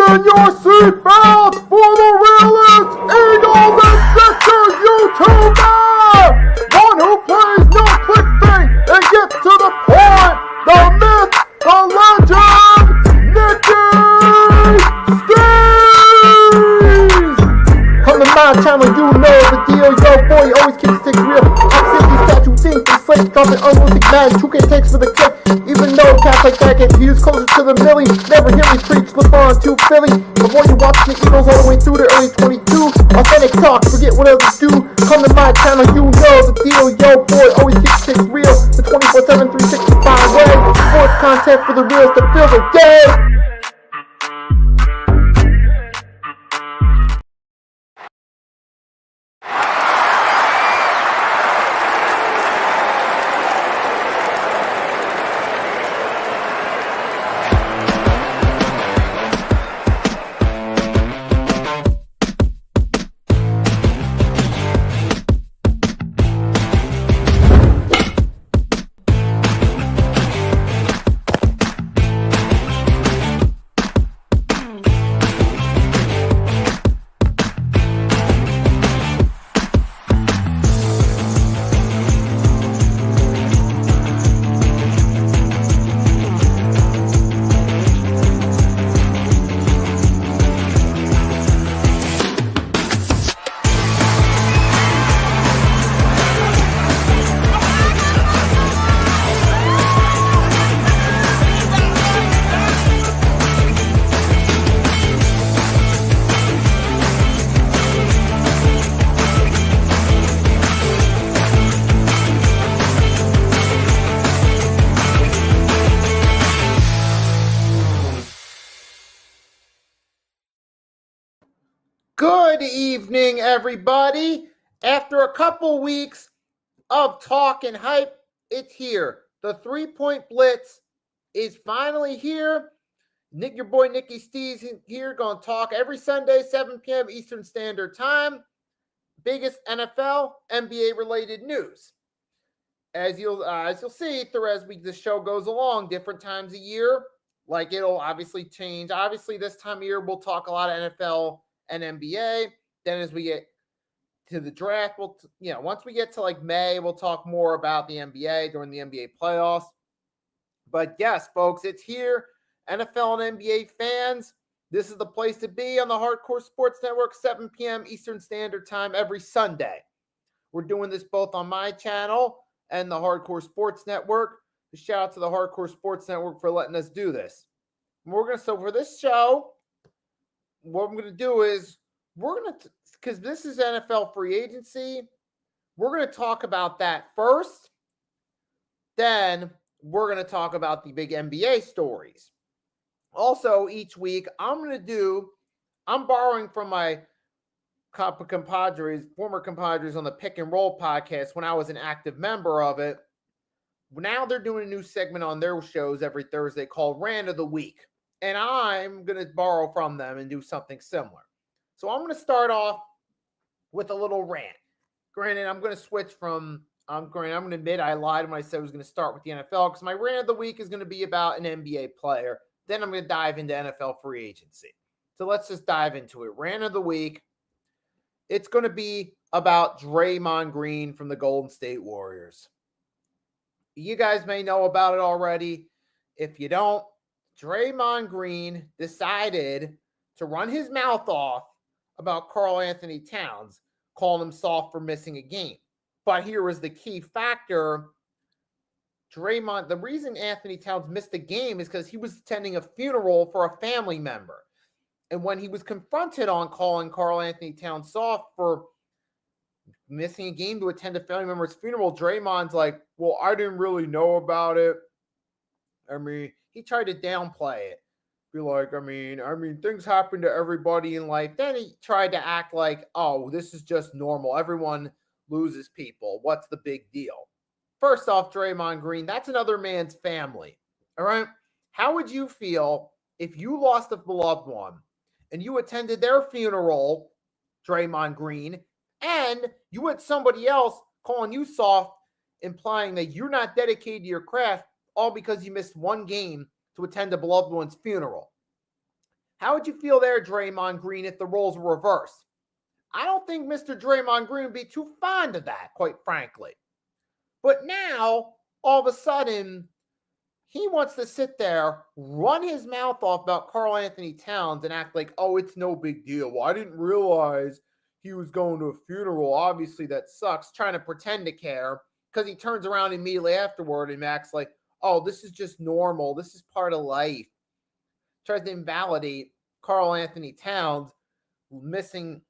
Fasten your seatbelts for the realest Eagles and Sixers YouTuber! One who plays no clickbait and gets to the point! The myth, the legend, Nicky Stees! Come to my channel, you know the deal. Yo, boy, always keeps things real. I'm simply statue, think they slate, dropping unrealistic man. 2K takes for the clip. Even though cats like that get views closer to the milli, never hear me preach, slip on to Philly. Before you watch the Eagles all the way through the early 22, authentic talk, forget what others do. Come to my channel, you know the deal. Yo, boy, always keeps things real. The 24/7, 365 way. Sports content for the reals that fill the day. Good evening, everybody. After a couple weeks of talk and hype, it's here. The 3-point Blitz is finally here. Your boy Nicky Stees here, going to talk every Sunday, 7 p.m. Eastern Standard Time. Biggest NFL, NBA-related news. As you'll see as this show goes along, different times a year, like it'll obviously change. Obviously, this time of year, we'll talk a lot of NFL and NBA. Then as we get to the draft, once we get to like May, we'll talk more about the NBA during the NBA playoffs. But yes, folks, it's here. NFL and NBA fans, this is the place to be on the Hardcore Sports Network, 7 p.m. Eastern Standard Time every Sunday. We're doing this both on my channel and the Hardcore Sports Network. A shout out to the Hardcore Sports Network for letting us do this. So for this show, what I'm going to do is because this is NFL free agency, we're going to talk about that first. Then we're going to talk about the big NBA stories. Also, each week, I'm borrowing from my former compadres on the Pick and Roll podcast when I was an active member of it. Now they're doing a new segment on their shows every Thursday called Rant of the Week. And I'm going to borrow from them and do something similar. So I'm going to start off with a little rant. Granted, I'm going to switch from, I'm going to admit I lied when I said I was going to start with the NFL because my rant of the week is going to be about an NBA player. Then I'm going to dive into NFL free agency. So let's just dive into it. Rant of the week. It's going to be about Draymond Green from the Golden State Warriors. You guys may know about it already. If you don't, Draymond Green decided to run his mouth off about Karl Anthony Towns, calling him soft for missing a game. But here was the key factor. The reason Anthony Towns missed a game is because he was attending a funeral for a family member. And when he was confronted on calling Karl Anthony Towns soft for missing a game to attend a family member's funeral, Draymond's like, well, I didn't really know about it. I mean, he tried to downplay it. Be like, I mean, things happen to everybody in life. Then he tried to act like, oh, this is just normal. Everyone loses people. What's the big deal? First off, Draymond Green, that's another man's family. All right? How would you feel if you lost a beloved one and you attended their funeral, Draymond Green, and you had somebody else calling you soft, implying that you're not dedicated to your craft, all because you missed one game to attend a beloved one's funeral? How would you feel there, Draymond Green, if the roles were reversed? I don't think Mr. Draymond Green would be too fond of that, quite frankly. But now, all of a sudden, he wants to sit there, run his mouth off about Karl Anthony Towns and act like, oh, it's no big deal. Well, I didn't realize he was going to a funeral. Obviously, that sucks. Trying to pretend to care because he turns around immediately afterward and acts like, oh, this is just normal. This is part of life. Tries to invalidate Karl Anthony Towns missing,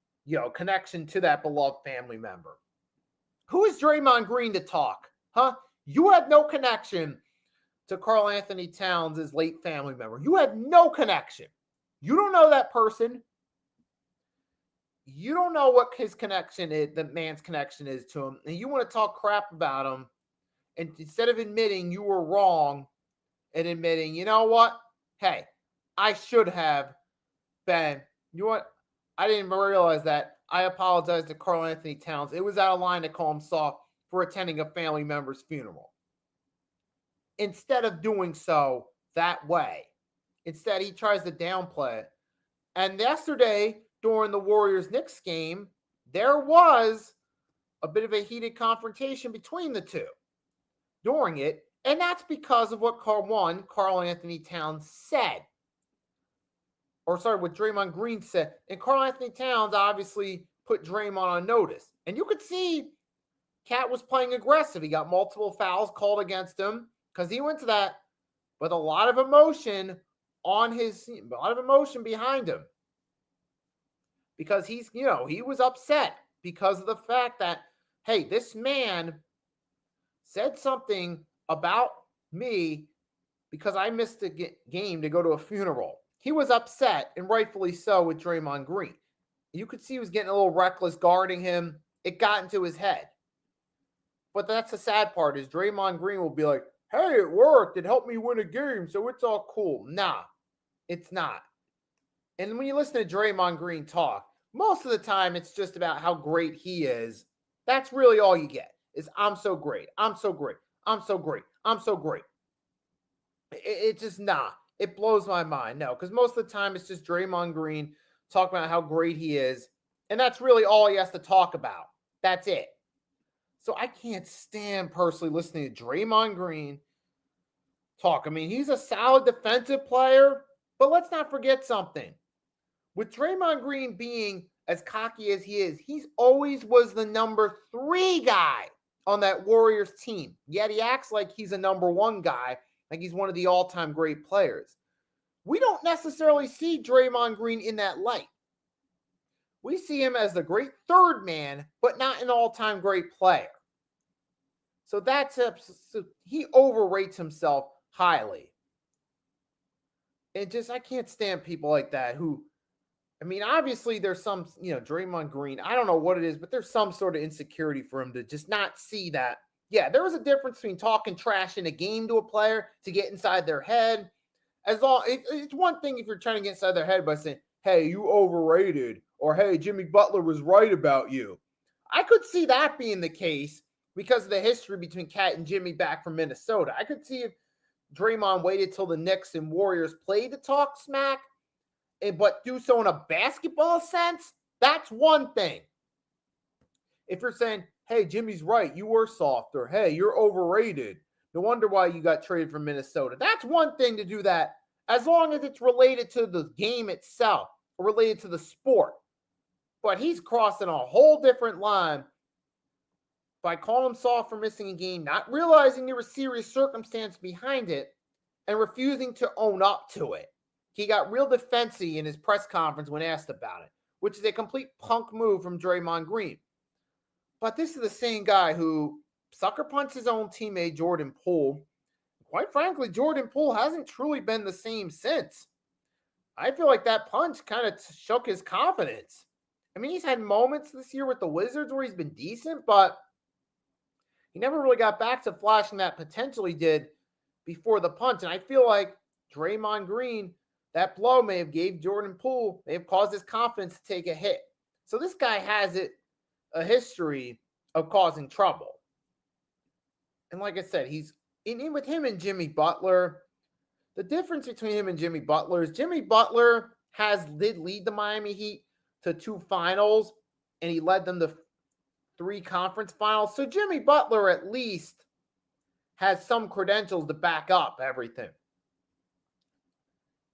connection to that beloved family member. Who is Draymond Green to talk? Huh? You have no connection to Karl Anthony Towns' late family member. You have no connection. You don't know that person. You don't know what his connection is, the man's connection is to him. And you want to talk crap about him. And instead of admitting you were wrong and admitting, you know what? Hey, I should have been. You know what? I didn't realize that. I apologize to Karl Anthony Towns. It was out of line to call him soft for attending a family member's funeral. Instead of doing so that way, instead he tries to downplay it. And yesterday, during the Warriors-Knicks game, there was a bit of a heated confrontation between the two during it. And that's because of what Karl Anthony Towns said. What Draymond Green said. And Karl Anthony Towns obviously put Draymond on notice. And you could see Cat was playing aggressive. He got multiple fouls called against him because he went to that with a lot of emotion behind him. Because he was upset because of the fact that, hey, this man said something about me because I missed a game to go to a funeral. He was upset, and rightfully so, with Draymond Green. You could see he was getting a little reckless guarding him. It got into his head. But that's the sad part is Draymond Green will be like, hey, it worked. It helped me win a game, so it's all cool. Nah, it's not. And when you listen to Draymond Green talk, most of the time it's just about how great he is. That's really all you get is I'm so great. I'm so great. I'm so great. I'm so great. It's just not. It blows my mind. No, because most of the time it's just Draymond Green talking about how great he is. And that's really all he has to talk about. That's it. So I can't stand personally listening to Draymond Green talk. I mean, he's a solid defensive player, but let's not forget something. With Draymond Green being as cocky as he is, he's always was the number 3 guy on that Warriors team. Yet he acts like he's a number 1 guy, like he's one of the all-time great players. We don't necessarily see Draymond Green in that light. We see him as the great third man, but not an all-time great player. So he overrates himself highly. I can't stand people like that who, I mean, obviously there's some, Draymond Green, I don't know what it is, but there's some sort of insecurity for him to just not see that. Yeah, there was a difference between talking trash in a game to a player to get inside their head. It's one thing if you're trying to get inside their head by saying, hey, you overrated, or hey, Jimmy Butler was right about you. I could see that being the case because of the history between Cat and Jimmy back from Minnesota. I could see if Draymond waited till the Knicks and Warriors played to talk smack, but do so in a basketball sense. That's one thing. If you're saying, hey, Jimmy's right, you were softer. Hey, you're overrated. No wonder why you got traded from Minnesota. That's one thing to do that as long as it's related to the game itself or related to the sport. But he's crossing a whole different line by calling him soft for missing a game, not realizing there was serious circumstance behind it, and refusing to own up to it. He got real defensive in his press conference when asked about it, which is a complete punk move from Draymond Green. But this is the same guy who sucker punched his own teammate Jordan Poole. Quite frankly, Jordan Poole hasn't truly been the same since. I feel like that punch kind of shook his confidence. I mean, he's had moments this year with the Wizards where he's been decent, but he never really got back to flashing that potential he did before the punch. And I feel like Draymond Green, that blow may have gave Jordan Poole, may have caused his confidence to take a hit. So this guy has a history of causing trouble. And like I said, he's in with him and Jimmy Butler. The difference between him and Jimmy Butler is Jimmy Butler did lead the Miami Heat to 2 finals, and he led them to 3 conference finals. So Jimmy Butler at least has some credentials to back up everything.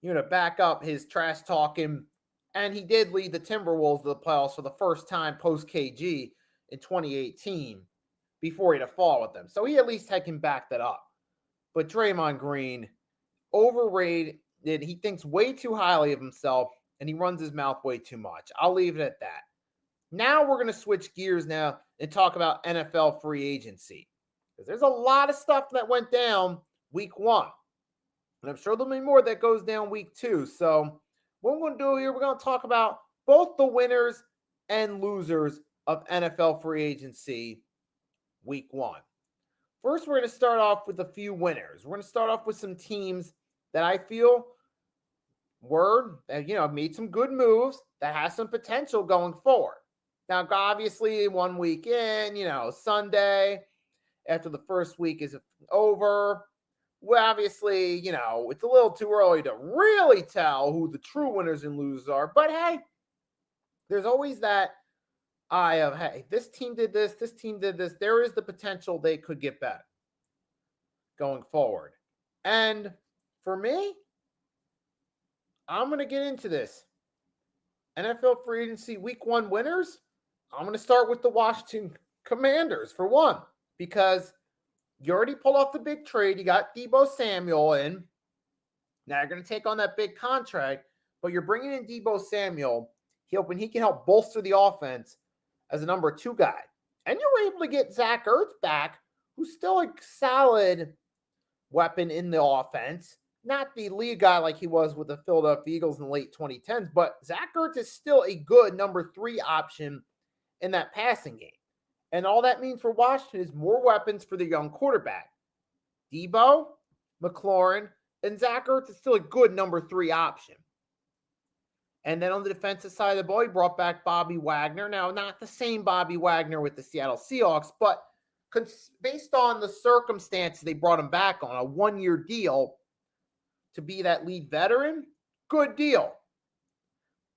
To back up his trash talking. And he did lead the Timberwolves to the playoffs for the first time post KG in 2018 before he had a fall with them. So he at least can back that up. But Draymond Green, overrated. He thinks way too highly of himself, and he runs his mouth way too much. I'll leave it at that. Now we're going to switch gears now and talk about NFL free agency. Because there's a lot of stuff that went down week 1. And I'm sure there'll be more that goes down week 2. So what we're going to do here, we're going to talk about both the winners and losers of NFL free agency week 1. First, we're going to start off with a few winners. We're going to start off with some teams that I feel made some good moves that has some potential going forward. Now, obviously, 1 week in, Sunday, after the first week is over, well, obviously, it's a little too early to really tell who the true winners and losers are. But hey, there's always that eye of, hey, this team did this team did this. There is the potential they could get better going forward. And for me, I'm going to get into this. NFL free agency week 1 winners, I'm going to start with the Washington Commanders for one, because you already pulled off the big trade. You got Deebo Samuel in. Now you're going to take on that big contract, but you're bringing in Deebo Samuel. When he can help bolster the offense as a number 2 guy. And you're able to get Zach Ertz back, who's still a solid weapon in the offense. Not the lead guy like he was with the Philadelphia Eagles in the late 2010s, but Zach Ertz is still a good number 3 option in that passing game. And all that means for Washington is more weapons for the young quarterback. Deebo, McLaurin, and Zach Ertz is still a good number 3 option. And then on the defensive side of the ball, he brought back Bobby Wagner. Now, not the same Bobby Wagner with the Seattle Seahawks, but based on the circumstances they brought him back on, a 1-year deal to be that lead veteran, good deal.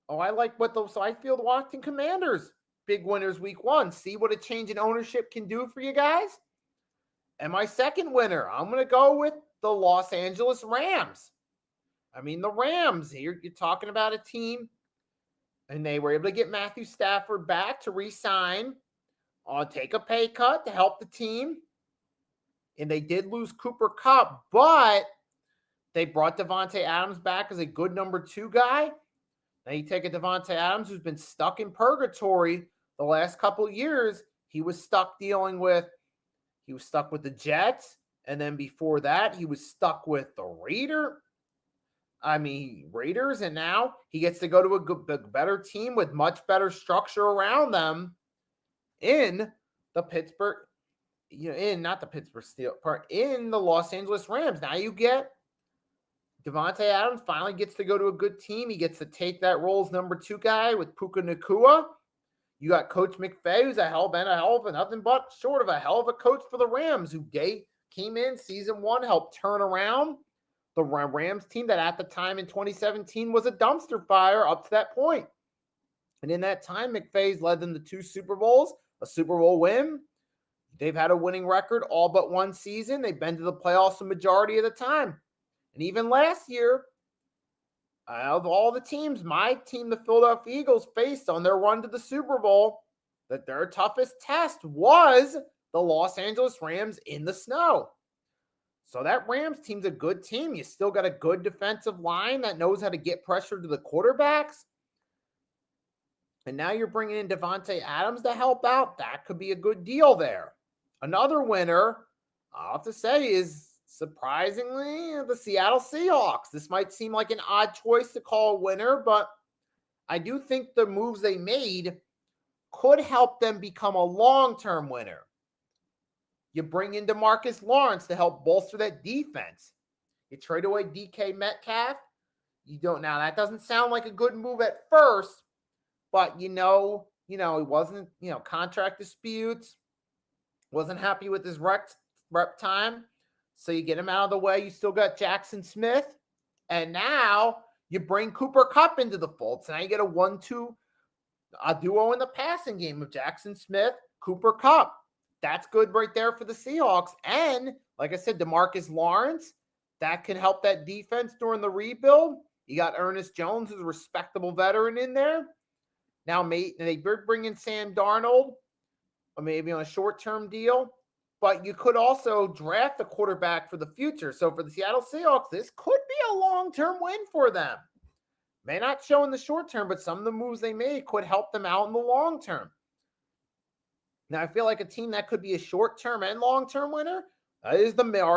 So I feel the Washington Commanders, big winners week 1. See what a change in ownership can do for you guys? And my second winner, I'm going to go with the Los Angeles Rams. The Rams, here you're talking about a team, and they were able to get Matthew Stafford back to re-sign, take a pay cut to help the team. And they did lose Cooper Kupp, but they brought Devontae Adams back as a good number 2 guy. Now you take a Devontae Adams who's been stuck in purgatory the last couple of years. He was stuck with the Jets, and then before that, he was stuck with the Raiders, and now he gets to go to a better team with much better structure around them in the Pittsburgh, in the Los Angeles Rams. Now you get Devontae Adams finally gets to go to a good team. He gets to take that role as number 2 guy with Puka Nacua. You got Coach McVay, who's nothing but short of a hell of a coach for the Rams, who came in season 1, helped turn around the Rams team that at the time in 2017 was a dumpster fire up to that point. And in that time, McVay's led them to 2 Super Bowls, a Super Bowl win. They've had a winning record all but 1 season. They've been to the playoffs the majority of the time. And even last year, of all the teams, my team, the Philadelphia Eagles, faced on their run to the Super Bowl, that their toughest test was the Los Angeles Rams in the snow. So that Rams team's a good team. You still got a good defensive line that knows how to get pressure to the quarterbacks. And now you're bringing in Devontae Adams to help out. That could be a good deal there. Another winner, I'll have to say, is surprisingly the Seattle Seahawks. This might seem like an odd choice to call a winner, but I do think the moves they made could help them become a long-term winner. You bring in DeMarcus Lawrence to help bolster that defense. You trade away DK Metcalf. Now that doesn't sound like a good move at first, but he wasn't, contract disputes, wasn't happy with his rep time. So you get him out of the way. You still got Jackson Smith. And now You bring Cooper Kupp into the fold. So now you get a 1-2 duo in the passing game of Jackson Smith, Cooper Kupp. That's good right there for the Seahawks. And like I said, DeMarcus Lawrence, that can help that defense during the rebuild. You got Ernest Jones, who's a respectable veteran in there. Now, they bring in Sam Darnold, or maybe on a short-term deal. But you could also draft a quarterback for the future. So for the Seattle Seahawks, this could be a long-term win for them. May not show in the short term, but some of the moves they made could help them out in the long term. Now, I feel like a team that could be a short-term and long-term winner are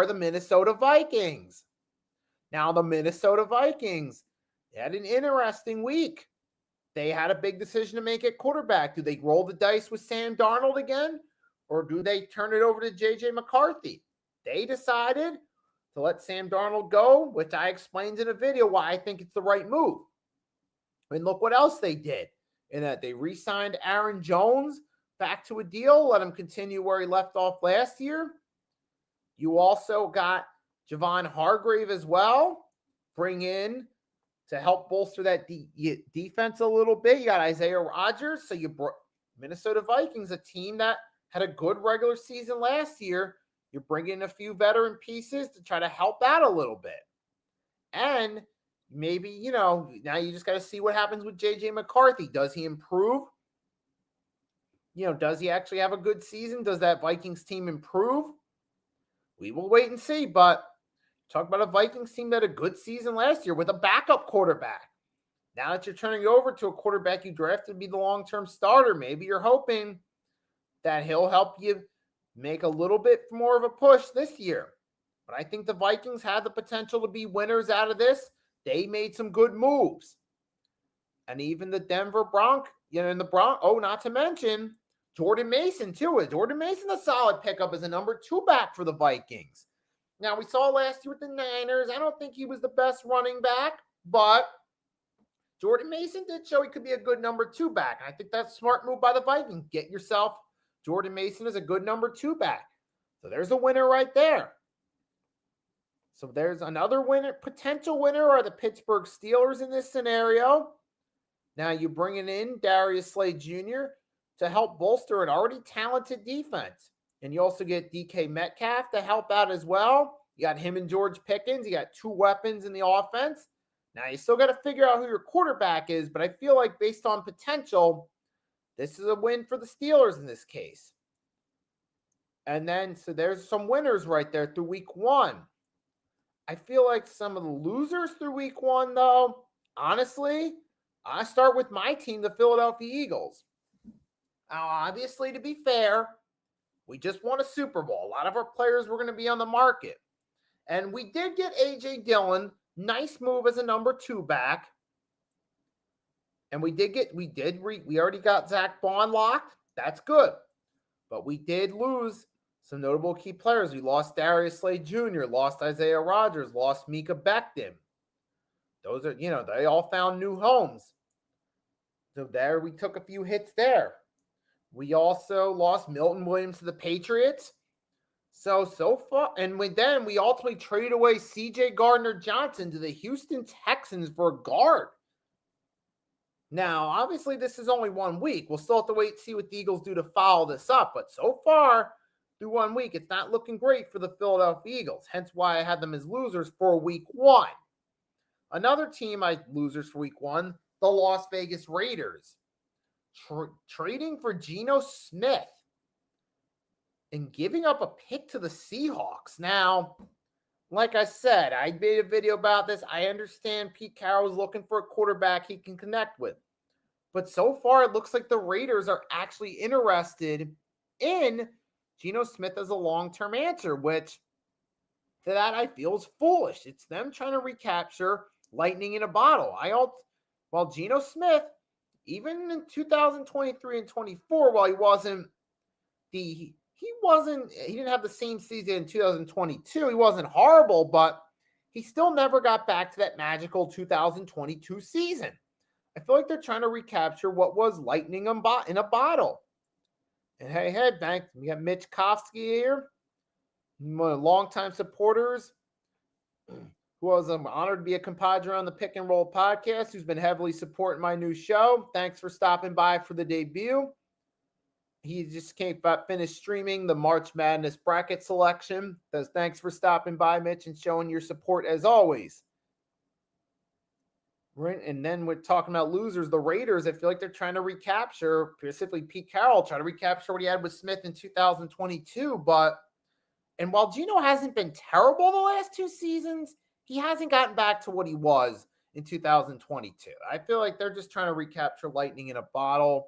the Minnesota Vikings. Now, the Minnesota Vikings, they had an interesting week. They had a big decision to make at quarterback. Do they roll the dice with Sam Darnold again? Or do they turn it over to J.J. McCarthy? They decided to let Sam Darnold go, which I explained in a video why I think it's the right move. And look what else they did. In that they re-signed Aaron Jones back to a deal, let him continue where he left off last year. You also got Javon Hargrave as well, bring in to help bolster that defense a little bit. You got Isaiah Rodgers. So Minnesota Vikings, a team that had a good regular season last year. You're bringing in a few veteran pieces to try to help out a little bit. And maybe, now you just got to see what happens with J.J. McCarthy. Does he improve? Does he actually have a good season? Does that Vikings team improve? We will wait and see. But talk about a Vikings team that had a good season last year with a backup quarterback. Now that you're turning it over to a quarterback you drafted to be the long-term starter, maybe you're hoping that he'll help you make a little bit more of a push this year. But I think the Vikings had the potential to be winners out of this. They made some good moves. And even the Denver Broncos, not to mention Jordan Mason too. Jordan Mason a solid pickup as a number 2 back for the Vikings. Now, we saw last year with the Niners. I don't think he was the best running back, but Jordan Mason did show he could be a good number 2 back. And I think that's a smart move by the Vikings. Get yourself Jordan Mason as a good number 2 back. So there's a winner right there. So there's another winner, potential winner are the Pittsburgh Steelers in this scenario. Now you're bringing in Darius Slay Jr. to help bolster an already talented defense. And you also get DK Metcalf to help out as well. You got him and George Pickens. You got 2 weapons in the offense. Now you still got to figure out who your quarterback is, but I feel like based on potential, this is a win for the Steelers in this case. And then, so there's some winners right there through week 1. I feel like some of the losers through week 1, though, honestly, I start with my team, the Philadelphia Eagles. Now, obviously, to be fair, we just won a Super Bowl. A lot of our players were going to be on the market. And we did get A.J. Dillon. Nice move as a number 2 back. And we already got Zach Bond locked. That's good. But we did lose some notable key players. We lost Darius Slay Jr., lost Isaiah Rodgers, lost Mika Becton. Those are, they all found new homes. So there we took a few hits there. We also lost Milton Williams to the Patriots. So far, and then we ultimately traded away C.J. Gardner-Johnson to the Houston Texans for a guard. Now, obviously, this is only 1 week. We'll still have to wait and see what the Eagles do to follow this up. But so far, through 1 week, it's not looking great for the Philadelphia Eagles. Hence why I had them as losers for week 1. Another team losers for week 1, the Las Vegas Raiders. Trading for Geno Smith and giving up a pick to the Seahawks. Now, like I said, I made a video about this. I understand Pete Carroll is looking for a quarterback he can connect with. But so far, it looks like the Raiders are actually interested in Geno Smith as a long-term answer, which to that I feel is foolish. It's them trying to recapture lightning in a bottle. While Geno Smith, even in 2023 and 24, while he didn't have the same season in 2022. He wasn't horrible, but he still never got back to that magical 2022 season. I feel like they're trying to recapture what was lightning in a bottle. And hey, Bank, we got Mitch Kofsky here, one of the longtime supporters who I'm honored to be a compadre on the Pick and Roll podcast, who's been heavily supporting my new show. Thanks for stopping by for the debut. He just finished streaming the March Madness bracket selection. Thanks for stopping by, Mitch, and showing your support as always. Right, and then we're talking about losers, the Raiders. I feel like they're trying to recapture, specifically Pete Carroll, trying to recapture what he had with Smith in 2022. And while Geno hasn't been terrible the last two seasons, he hasn't gotten back to what he was in 2022. I feel like they're just trying to recapture lightning in a bottle.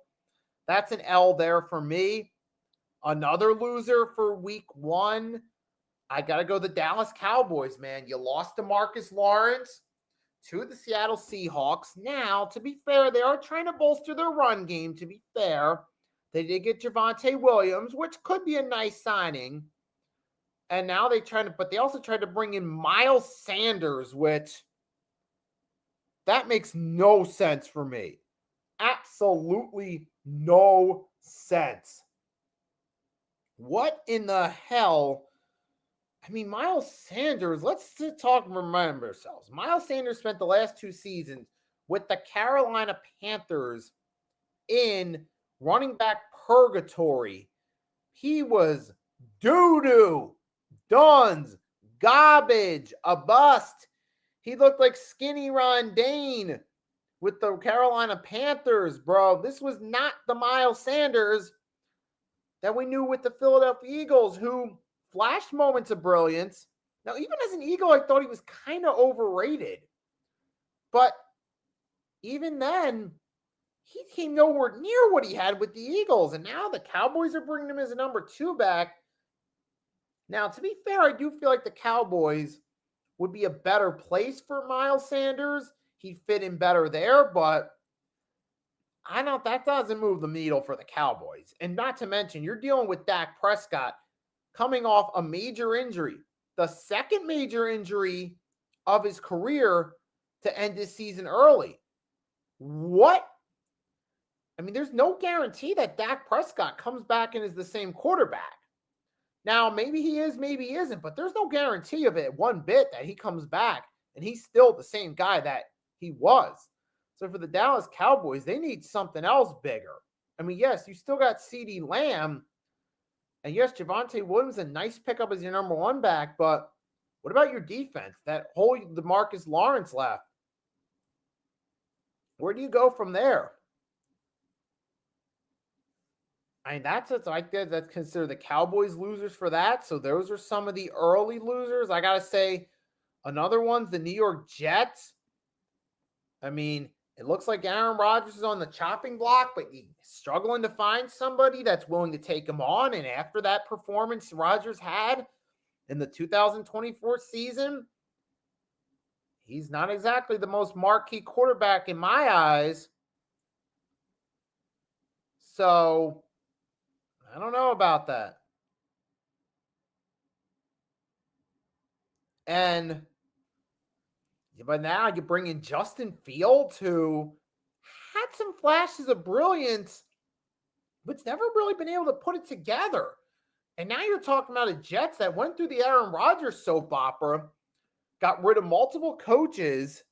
That's an L there for me. Another loser for week one. I got to go the Dallas Cowboys, man. You lost to Marcus Lawrence to the Seattle Seahawks. Now, to be fair, they are trying to bolster their run game, to be fair. They did get Javonte Williams, which could be a nice signing. And now they also tried to bring in Miles Sanders, which that makes no sense for me. Absolutely no sense. What in the hell? I mean, Miles Sanders, let's remember ourselves. Miles Sanders spent the last two seasons with the Carolina Panthers in running back purgatory. He was doo-doo, duns, garbage, a bust. He looked like skinny Ron Dane with the Carolina Panthers, bro. This was not the Miles Sanders that we knew with the Philadelphia Eagles, who flashed moments of brilliance. Now, even as an Eagle, I thought he was kind of overrated. But even then, he came nowhere near what he had with the Eagles. And now the Cowboys are bringing him as a number 2 back. Now, to be fair, I do feel like the Cowboys would be a better place for Miles Sanders. He'd fit in better there, but that doesn't move the needle for the Cowboys. And not to mention, you're dealing with Dak Prescott coming off a major injury, the second major injury of his career to end his season early. What? I mean, there's no guarantee that Dak Prescott comes back and is the same quarterback. Now, maybe he is, maybe he isn't, but there's no guarantee of it one bit that he comes back and he's still the same guy that he was. So for the Dallas Cowboys, they need something else bigger. I mean, yes, you still got CeeDee Lamb, and yes, Javonte Williams, a nice pickup as your number 1 back, but what about your defense? That whole Marcus Lawrence left. Where do you go from there? I mean, that's considered the Cowboys losers for that. So those are some of the early losers. I got to say, another one's the New York Jets. I mean, it looks like Aaron Rodgers is on the chopping block, but he's struggling to find somebody that's willing to take him on. And after that performance Rodgers had in the 2024 season, he's not exactly the most marquee quarterback in my eyes. So I don't know about that. But now you bring in Justin Fields, who had some flashes of brilliance, but's never really been able to put it together. And now you're talking about a Jets that went through the Aaron Rodgers soap opera, got rid of multiple coaches,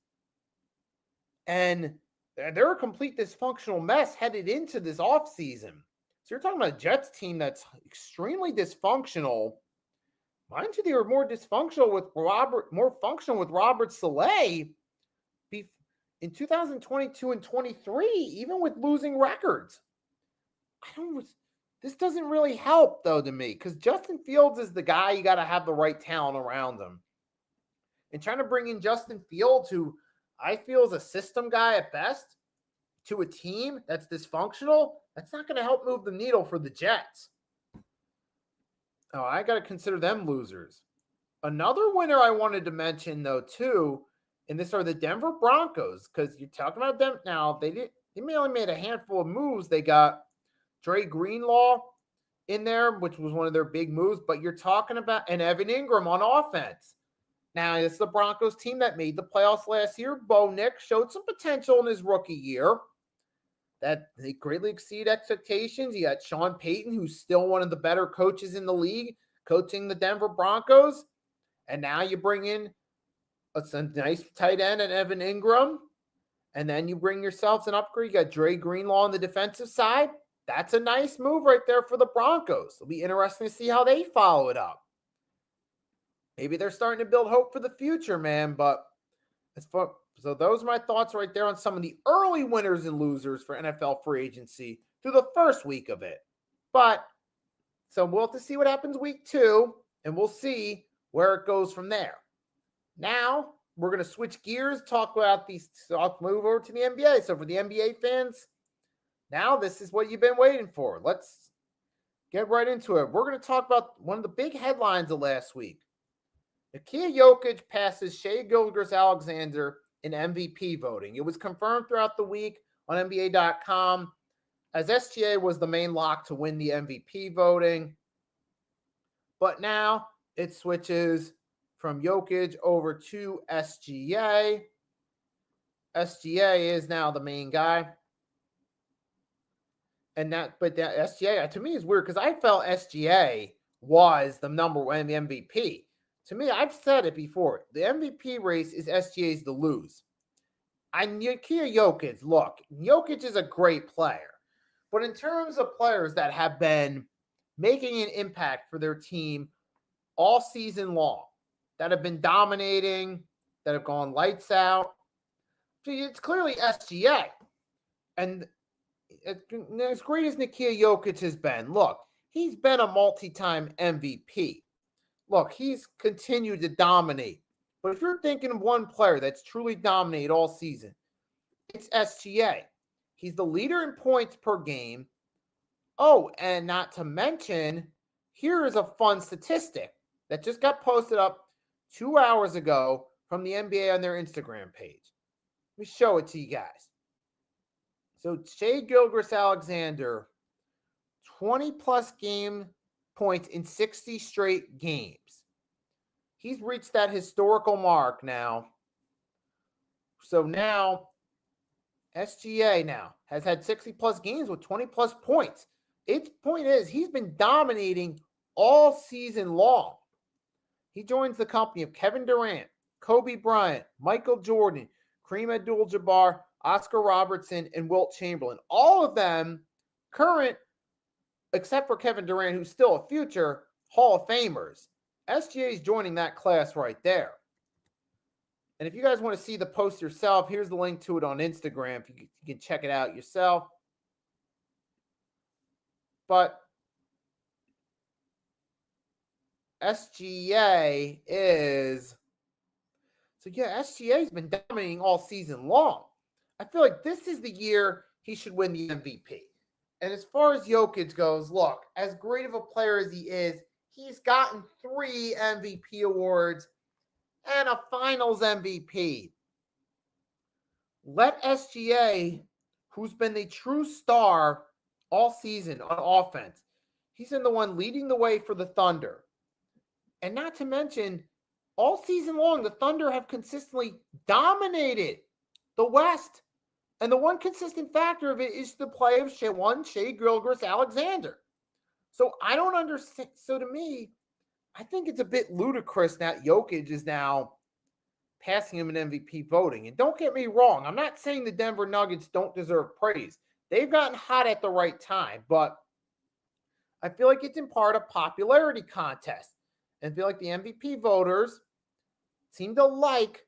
and they're a complete dysfunctional mess headed into this offseason. So you're talking about a Jets team that's extremely dysfunctional. Mind you, they were more functional with Robert Saleh in 2022 and 23, even with losing records. This doesn't really help, though, to me, because Justin Fields is the guy. You got to have the right talent around him. And trying to bring in Justin Fields, who I feel is a system guy at best, to a team that's dysfunctional, that's not going to help move the needle for the Jets. Oh, I got to consider them losers. Another winner I wanted to mention, though, too, and this are the Denver Broncos, because you're talking about them now. They only made a handful of moves. They got Dre Greenlaw in there, which was one of their big moves, but you're talking about and Evan Ingram on offense. Now, it's the Broncos team that made the playoffs last year. Bo Nix showed some potential in his rookie year that they greatly exceed expectations. You got Sean Payton, who's still one of the better coaches in the league, coaching the Denver Broncos. And now you bring in a nice tight end and Evan Ingram. And then you bring yourselves an upgrade. You got Dre Greenlaw on the defensive side. That's a nice move right there for the Broncos. It'll be interesting to see how they follow it up. Maybe they're starting to build hope for the future, man. But it's fun. So those are my thoughts right there on some of the early winners and losers for NFL free agency through the first week of it. But so we'll have to see what happens week 2, and we'll see where it goes from there. Now we're going to switch gears, talk about these. So I'll move over to the NBA. So for the NBA fans, now this is what you've been waiting for. Let's get right into it. We're going to talk about one of the big headlines of last week. Nikola Jokic passes Shai Gilgeous-Alexander in MVP voting. It was confirmed throughout the week on NBA.com as SGA was the main lock to win the MVP voting. But now it switches from Jokic over to SGA. SGA is now the main guy. And that SGA to me is weird because I felt SGA was the number one MVP. To me, I've said it before. The MVP race is SGA's to lose. Nikola Jokic, look, Jokic is a great player. But in terms of players that have been making an impact for their team all season long, that have been dominating, that have gone lights out, it's clearly SGA. And as great as Nikola Jokic has been, look, he's been a multi-time MVP. Look, he's continued to dominate. But if you're thinking of one player that's truly dominated all season, it's SGA. He's the leader in points per game. Oh, and not to mention, here is a fun statistic that just got posted up 2 hours ago from the NBA on their Instagram page. Let me show it to you guys. So Shai Gilgeous-Alexander, 20-plus game points in 60 straight games. He's reached that historical mark now. So now SGA now has had 60-plus games with 20-plus points. Its point is he's been dominating all season long. He joins the company of Kevin Durant, Kobe Bryant, Michael Jordan, Kareem Abdul-Jabbar, Oscar Robertson, and Wilt Chamberlain. All of them current, except for Kevin Durant, who's still a future Hall of Famers. SGA is joining that class right there. And if you guys want to see the post yourself, here's the link to it on Instagram. You can check it out yourself. But SGA is... So yeah, SGA's been dominating all season long. I feel like this is the year he should win the MVP. And as far as Jokic goes, look, as great of a player as he is, he's gotten 3 MVP awards and a finals MVP. Let SGA, who's been the true star all season on offense, he's been the one leading the way for the Thunder. And not to mention, all season long, the Thunder have consistently dominated the West. And the one consistent factor of it is the play of Shai Gilgeous-Alexander. So I don't understand. So to me, I think it's a bit ludicrous that Jokic is now passing him in MVP voting. And don't get me wrong, I'm not saying the Denver Nuggets don't deserve praise. They've gotten hot at the right time, but I feel like it's in part a popularity contest. And I feel like the MVP voters seem to like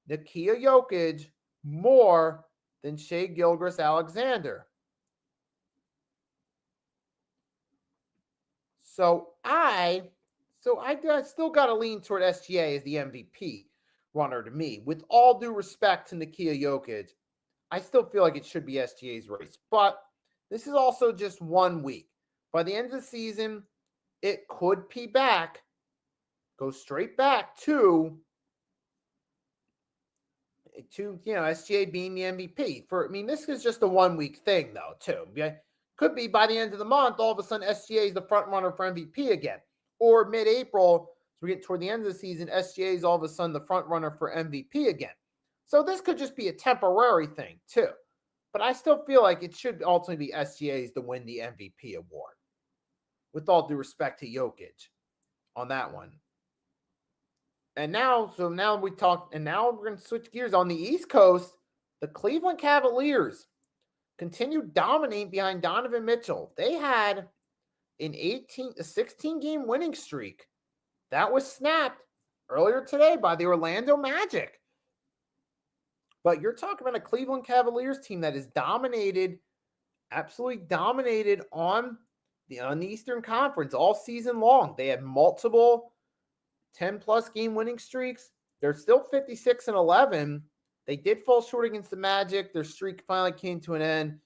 Nikola Jokic more than Shai Gilgeous-Alexander. So I still got to lean toward SGA as the MVP runner to me. With all due respect to Nikola Jokic, I still feel like it should be SGA's race. But this is also just 1 week. By the end of the season, it could be back, go straight back to SGA being the MVP. This is just a 1 week thing, though, too. Could be by the end of the month, all of a sudden SGA is the front runner for MVP again. Or mid-April, so we get toward the end of the season, SGA is all of a sudden the front runner for MVP again. So this could just be a temporary thing, too. But I still feel like it should ultimately be SGA's to win the MVP award. With all due respect to Jokic on that one. And now, now we talk, and now we're going to switch gears. On the East Coast, the Cleveland Cavaliers continued dominating behind Donovan Mitchell. They had a 16-game winning streak that was snapped earlier today by the Orlando Magic. But you're talking about a Cleveland Cavaliers team that is dominated, absolutely dominated on the Eastern Conference all season long. They had multiple 10-plus game winning streaks. They're still 56-11. They did fall short against the Magic. Their streak finally came to an end.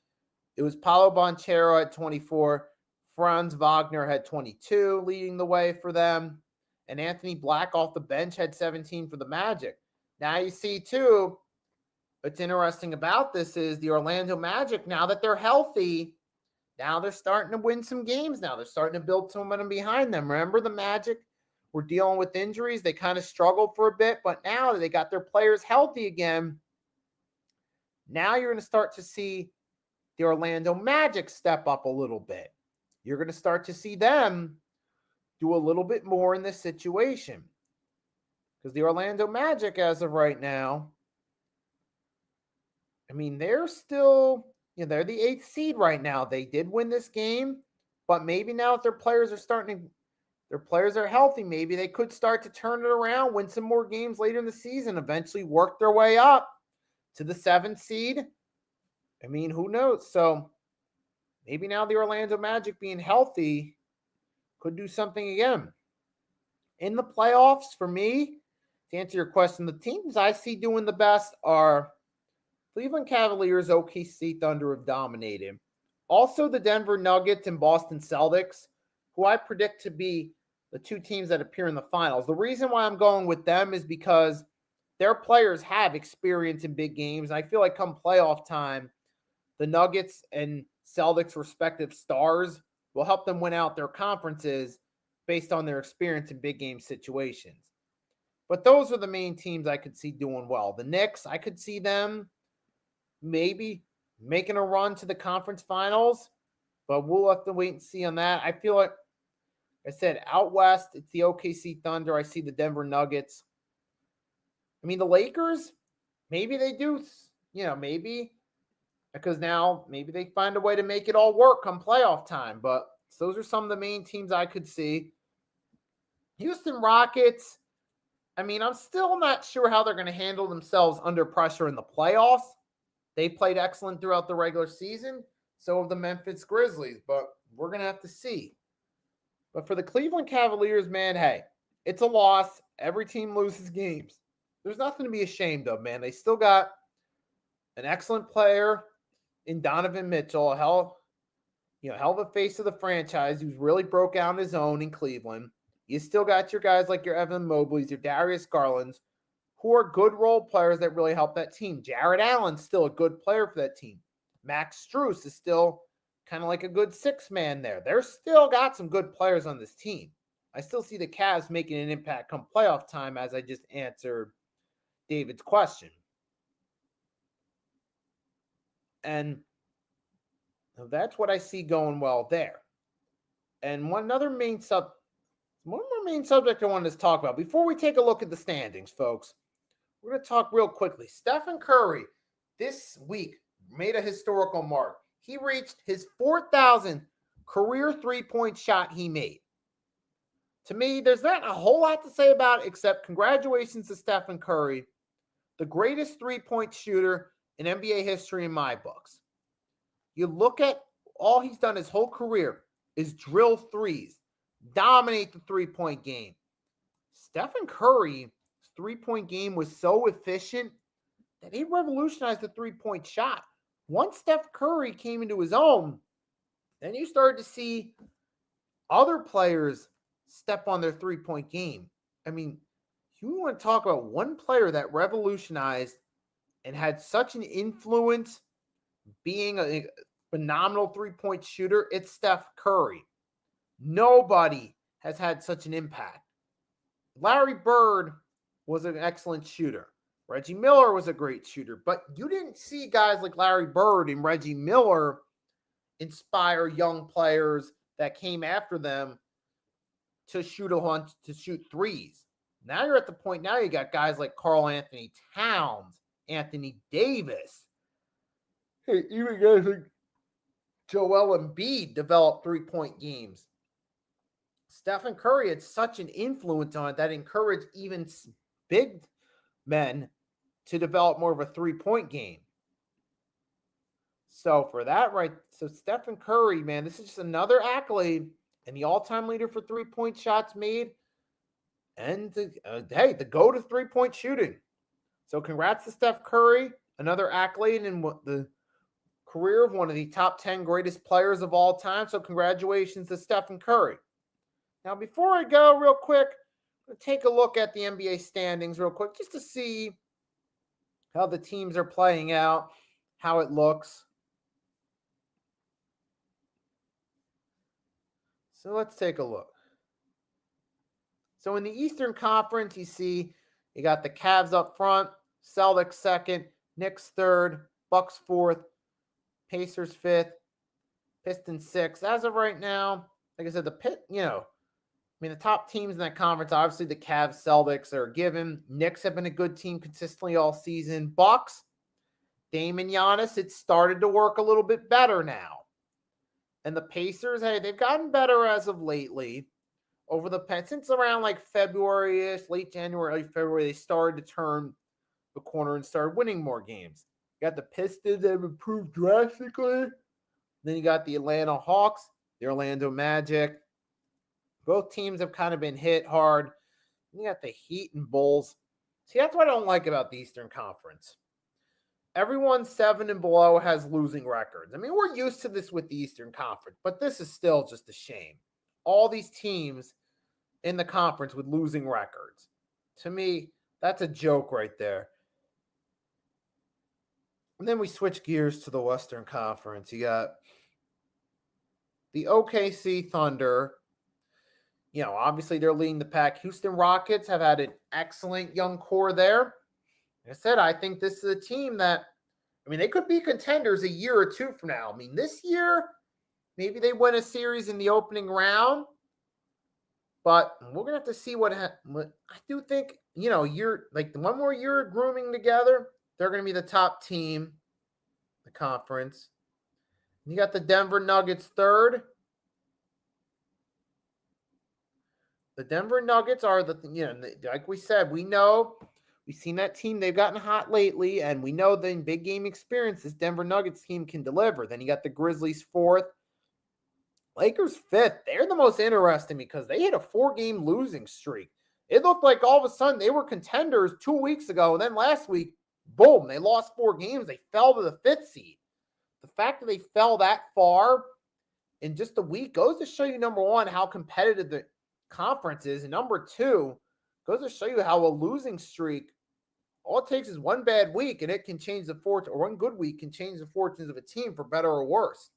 It was Paolo Banchero at 24. Franz Wagner had 22, leading the way for them. And Anthony Black off the bench had 17 for the Magic. Now you see, too, what's interesting about this is the Orlando Magic, now that they're healthy, now they're starting to win some games now. They're starting to build some momentum behind them. Remember, the Magic were dealing with injuries. They kind of struggled for a bit, but now that they got their players healthy again, now you're going to start to see the Orlando Magic step up a little bit. You're going to start to see them do a little bit more in this situation. Because the Orlando Magic, as of right now, I mean, they're still, they're the 8th seed right now. They did win this game, but maybe now if their players are healthy, maybe they could start to turn it around, win some more games later in the season, eventually work their way up to the 7th seed. I mean, who knows? So maybe now the Orlando Magic being healthy could do something again. In the playoffs, for me, to answer your question, the teams I see doing the best are Cleveland Cavaliers, OKC Thunder have dominated. Also, the Denver Nuggets and Boston Celtics, who I predict to be the two teams that appear in the finals. The reason why I'm going with them is because their players have experience in big games. I feel like come playoff time, the Nuggets and Celtics' respective stars will help them win out their conferences based on their experience in big game situations. But those are the main teams I could see doing well. The Knicks, I could see them maybe making a run to the conference finals, but we'll have to wait and see on that. I feel like I said out west, it's the OKC Thunder. I see the Denver Nuggets. I mean, the Lakers, maybe they do, maybe because now maybe they find a way to make it all work come playoff time. But those are some of the main teams I could see. Houston Rockets, I mean, I'm still not sure how they're going to handle themselves under pressure in the playoffs. They played excellent throughout the regular season. So have the Memphis Grizzlies, but we're going to have to see. But for the Cleveland Cavaliers, man, hey, it's a loss. Every team loses games. There's nothing to be ashamed of, man. They still got an excellent player in Donovan Mitchell, a hell of a face of the franchise who's really broke out on his own in Cleveland. You still got your guys like your Evan Mobleys, your Darius Garlands, who are good role players that really help that team. Jared Allen's still a good player for that team. Max Strus is still kind of like a good six-man there. They're still got some good players on this team. I still see the Cavs making an impact come playoff time, as I just answered David's question. And that's what I see going well there. And one more main subject I wanted to talk about. Before we take a look at the standings, folks, we're going to talk real quickly. Stephen Curry this week made a historical mark. He reached his 4,000th career three-point shot he made. To me, there's not a whole lot to say about it except congratulations to Stephen Curry, the greatest three-point shooter in NBA history in my books. You look at all he's done his whole career is drill threes, dominate the three-point game. Stephen Curry's three-point game was so efficient that he revolutionized the three-point shot. Once Steph Curry came into his own, then you started to see other players step on their three-point game. I mean, you want to talk about one player that revolutionized and had such an influence being a phenomenal three-point shooter, it's Steph Curry. Nobody has had such an impact. Larry Bird was an excellent shooter. Reggie Miller was a great shooter, but you didn't see guys like Larry Bird and Reggie Miller inspire young players that came after them to shoot threes. Now you're at the point, now you got guys like Karl Anthony Towns, Anthony Davis. Hey, even guys like Joel Embiid developed three-point games. Stephen Curry had such an influence on it that encouraged even big men to develop more of a three-point game. So for that, right, so Stephen Curry, man, this is just another accolade and the all-time leader for three-point shots made and, the GOAT of three-point shooting. So congrats to Steph Curry, another accolade in the career of one of the top 10 greatest players of all time. So congratulations to Stephen Curry. Now, before I go real quick, I'm going to take a look at the NBA standings real quick just to see how the teams are playing out, how it looks. So let's take a look. So in the Eastern Conference, you see you got the Cavs up front, Celtics second, Knicks third, Bucks fourth, Pacers fifth, Pistons sixth. As of right now, like I said, the top teams in that conference, obviously the Cavs, Celtics are given. Knicks have been a good team consistently all season. Bucks, Dame and Giannis, it's started to work a little bit better now. And the Pacers, hey, they've gotten better as of lately. Since around like February-ish, late January, early February, they started to turn the corner and started winning more games. You got the Pistons that have improved drastically. Then you got the Atlanta Hawks, the Orlando Magic. Both teams have kind of been hit hard. You got the Heat and Bulls. See, that's what I don't like about the Eastern Conference. Everyone 7 and below has losing records. I mean, we're used to this with the Eastern Conference, but this is still just a shame. All these teams in the conference with losing records. To me, that's a joke right there. And then we switch gears to the Western Conference. You got the OKC Thunder. Obviously they're leading the pack. Houston Rockets have had an excellent young core there. Like I said, I think this is a team that, they could be contenders a year or two from now. This year, maybe they win a series in the opening round. But we're going to have to see what I do think, you're like the one more year of grooming together, they're going to be the top team, the conference. You got the Denver Nuggets third. The Denver Nuggets are like we said, we've seen that team. They've gotten hot lately, and we know that in big game experience, this Denver Nuggets team can deliver. Then you got the Grizzlies fourth. Lakers fifth. They're the most interesting because they hit a 4-game losing streak. It looked like all of a sudden they were contenders 2 weeks ago, and then last week, boom, they lost 4 games. They fell to the 5th seed. The fact that they fell that far in just a week goes to show you, number one, how competitive the conference is, and number two, goes to show you how a losing streak, all it takes is one bad week, and it can change the fortune, or one good week can change the fortunes of a team for better or worse.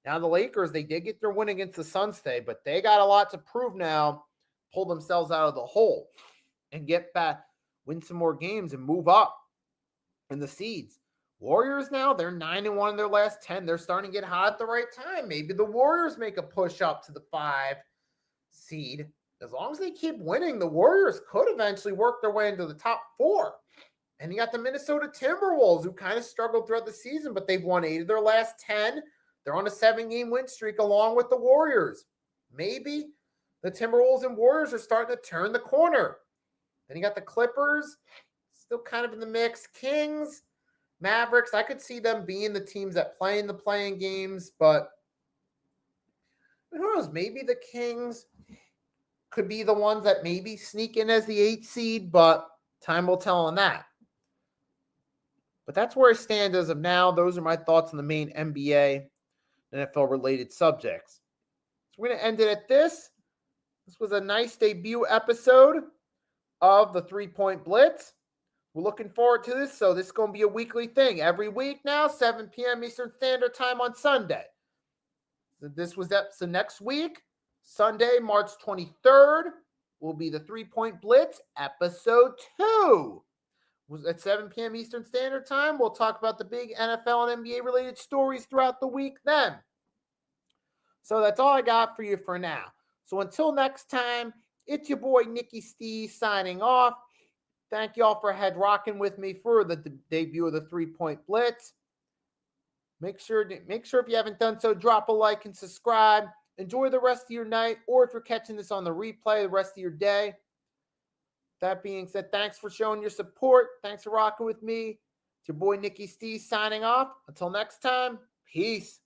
Now, the Lakers, they did get their win against the Suns today, but they got a lot to prove now, pull themselves out of the hole and get back, win some more games and move up in the seeds. Warriors now, they're 9-1 in their last 10. They're starting to get hot at the right time. Maybe the Warriors make a push up to the 5 seed. As long as they keep winning, the Warriors could eventually work their way into the top 4. And you got the Minnesota Timberwolves, who kind of struggled throughout the season, but they've won 8 of their last 10. They're on a 7-game win streak along with the Warriors. Maybe the Timberwolves and Warriors are starting to turn the corner. Then you got the Clippers, still kind of in the mix. Kings, Mavericks, I could see them being the teams that play in the playing games, but who knows? Maybe the Kings could be the ones that maybe sneak in as the 8th seed, but time will tell on that. But that's where I stand as of now. Those are my thoughts on the main NBA, NFL-related subjects. So we're going to end it at this. This was a nice debut episode of the 3-Point Blitz. We're looking forward to this, so this is going to be a weekly thing. Every week now, 7 p.m. Eastern Standard Time on Sunday. So next week, Sunday, March 23rd, will be the 3-Point Blitz, episode 2. At 7 p.m. Eastern Standard Time, we'll talk about the big NFL and NBA-related stories throughout the week then. So that's all I got for you for now. So until next time, It's your boy Nicky Steve signing off. Thank y'all for head rocking with me for the debut of the 3-Point Blitz. Make sure if you haven't done so, drop a like and subscribe. Enjoy the rest of your night, or if you're catching this on the replay, the rest of your day. That being said, thanks for showing your support. Thanks for rocking with me. It's your boy Nicky Steve signing off. Until next time, peace.